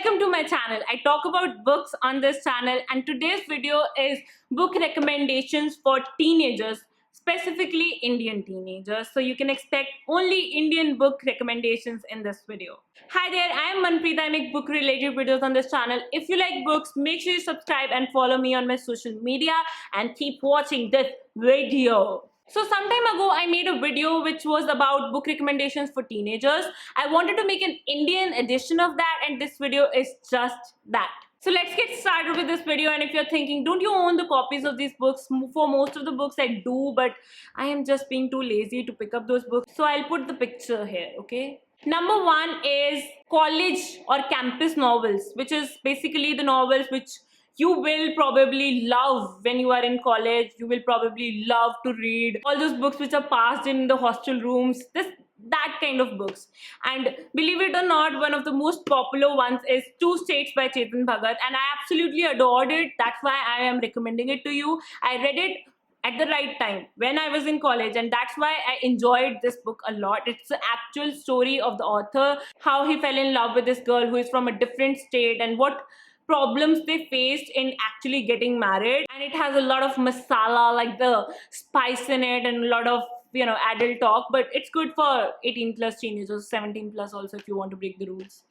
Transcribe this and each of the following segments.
welcome to my channel. I talk about books on this channel, and today's video is book recommendations for teenagers, specifically Indian teenagers. So you can expect only Indian book recommendations in this video. Hi there, I am Manpreet. I make book related videos on this channel. If you like books, make sure you subscribe and follow me on my social media and keep watching this video. So some time ago, I made a video which was about book recommendations for teenagers. I wanted to make an Indian edition of that, and this video is just that. So let's get started with this video. And if you're thinking, don't you own the copies of these books? For most of the books I do, but I am just being too lazy to pick up those books. So I'll put the picture here, okay? Number one is college or campus novels, which is basically the novels which you will probably love when you are in college. You will probably love to read all those books which are passed in the hostel rooms, that kind of books. And believe it or not, one of the most popular ones is Two States by CHETAN, and I absolutely adored it. That's why I am recommending it to you. I read it at the right time when I was in college, and that's why I enjoyed this book a lot. It's the actual story of the author, how he fell in love with this girl who is from a different state and what problems they faced in actually getting married. And it has a lot of masala, like the spice in it, and a lot of adult talk, but it's good for 18 plus teenagers, 17 plus also if you want to break the rules.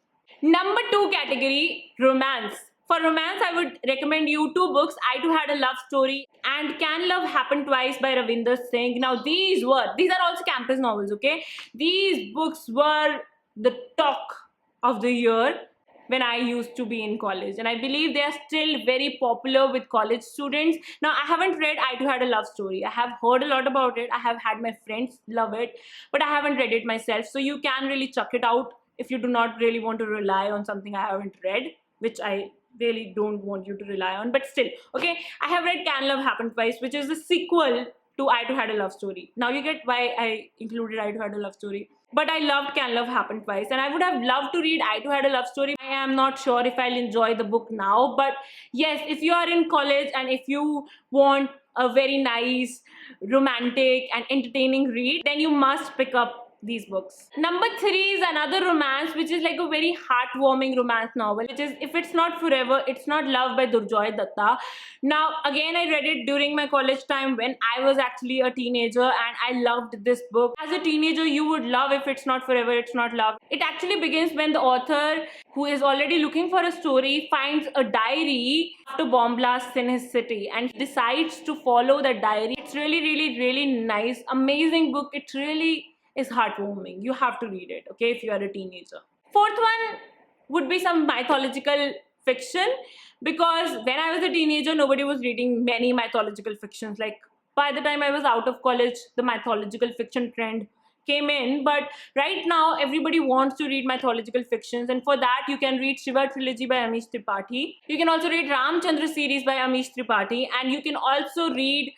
Number two category, romance. For romance, I would recommend you two books, I Too Had a Love Story and Can Love Happen Twice by Ravinder Singh. Now these are also campus novels, okay? These books were the talk of the year when I used to be in college, and I believe they are still very popular with college students. Now I haven't read I Too Had a Love Story. I have heard a lot about it. I have had my friends love it, but I haven't read it myself. So you can really chuck it out if you do not really want to rely on something I haven't read, which I really don't want you to rely on, but still, okay? I have read Can Love Happen Twice, which is the sequel to I Too Had a Love Story. Now you get why I included I Too Had a Love Story. But I loved Can Love Happen Twice, and I would have loved to read I Too Had a Love Story. I am not sure if I'll enjoy the book now, but yes, if you are in college and if you want a very nice, romantic and entertaining read, then you must pick up these books. Number three is another romance, which is like a very heartwarming romance novel, which is If It's Not Forever, It's Not Love by DURJOY DATTA. Now again, I read it during my college time when I was actually a teenager, and I loved this book. As a teenager, you would love If It's Not Forever, It's Not Love. It actually begins when the author, who is already looking for a story, finds a diary after bomb blasts in his city and decides to follow that diary. It's really nice, amazing book. It really is heartwarming. You have to read it, okay, if you are a teenager. Fourth one would be some mythological fiction, because when I was a teenager, nobody was reading many mythological fictions. Like by the time I was out of college, the mythological fiction trend came in, but right now everybody wants to read mythological fictions, and for that you can read Shiva Trilogy by Amish Tripathi. You can also read Ramchandra series by Amish Tripathi, and you can also read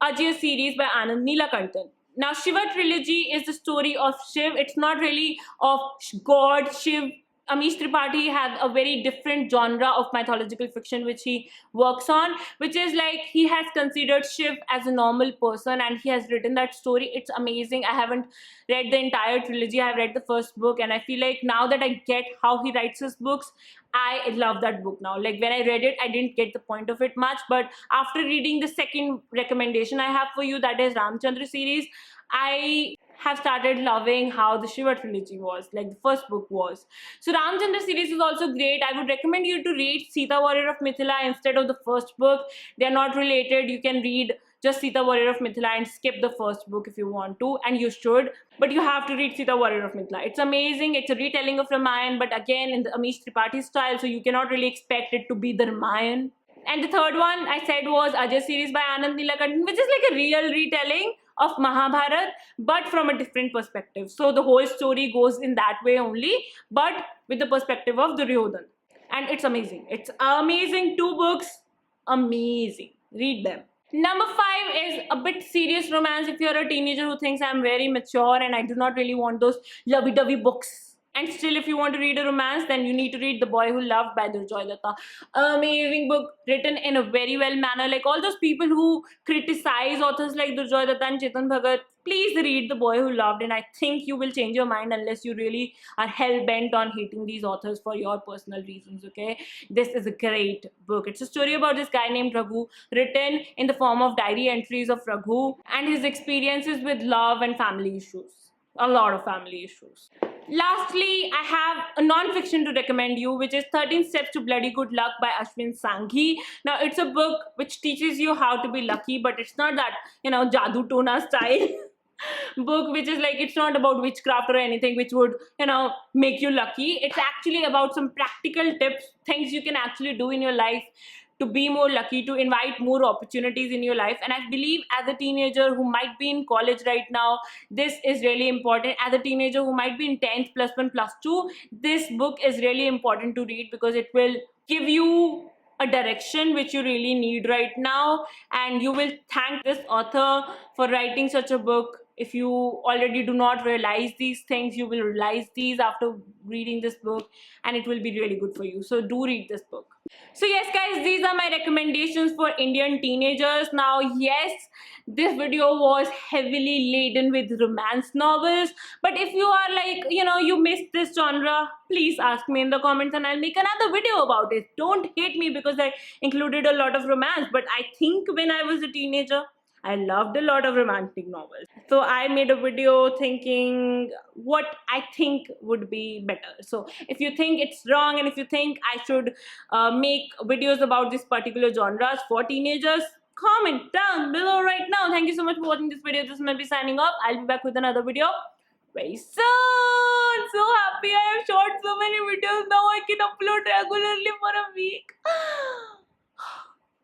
Ajay series by Anand Neelakantan. Now, Shiva Trilogy is the story of Shiv. It's not really of God, Shiv. Amish Tripathi has a very different genre of mythological fiction which he works on, which is like he has considered Shiv as a normal person and he has written that story. It's amazing. I haven't read the entire trilogy. I have read the first book, and I feel like now that I get how he writes his books, I love that book now. Like when I read it, I didn't get the point of it much, but after reading the second recommendation I have for you, that is Ramchandra series, I have started loving how the Shiva trilogy was, like the first book was. So Ramchandra series is also great. I would recommend you to read Sita Warrior of Mithila instead of the first book. They are not related. You can read just Sita Warrior of Mithila and skip the first book if you want to, and you should, but you have to read Sita Warrior of Mithila. It's amazing. It's a retelling of Ramayana, but again in the Amish Tripathi style, so you cannot really expect it to be the Ramayana. And the third one I said was Ajay series by Anand Neelakantan, which is like a real retelling of Mahabharata, but from a different perspective. So the whole story goes in that way only, but with the perspective of Duryodhan. And it's amazing. It's amazing. Two books, amazing. Read them. Number five is a bit serious romance. If you're a teenager who thinks I'm very mature and I do not really want those lovey-dovey books, And still, if you want to read a romance, then you need to read The Boy Who Loved by Durjoy Datta. Amazing book, written in a very well manner. Like all those people who criticize authors like Durjoy Datta and Chetan Bhagat, please read The Boy Who Loved, and I think you will change your mind unless you really are hell bent on hating these authors for your personal reasons. Okay, this is a great book. It's a story about this guy named Raghu, written in the form of diary entries of Raghu and his experiences with love and family issues. A lot of family issues. Lastly, I have a non-fiction to recommend you, which is 13 Steps to Bloody Good Luck by Ashwin Sanghi. Now, it's a book which teaches you how to be lucky, but it's not that, Jadoo Tona style book, which is like, it's not about witchcraft or anything which would, make you lucky. It's actually about some practical tips, things you can actually do in your life to be more lucky, to invite more opportunities in your life. And I believe as a teenager who might be in college right now, this is really important. As a teenager who might be in 10th, plus 1, plus 2, this book is really important to read because it will give you a direction which you really need right now, and you will thank this author for writing such a book. If you already do not realize these things, you will realize these after reading this book, and it will be really good for you. So do read this book. So yes guys, these are my recommendations for Indian teenagers. Now yes, this video was heavily laden with romance novels, but if you are like, you missed this genre, please ask me in the comments and I'll make another video about it. Don't hate me because I included a lot of romance, but I think when I was a teenager, I loved a lot of romantic novels. So I made a video thinking what I think would be better. So if you think it's wrong and if you think I should make videos about this particular genres for teenagers, comment down below right now. Thank you so much for watching this video. This might be signing off. I'll be back with another video very soon. So happy I have shot so many videos now. I can upload regularly for a week.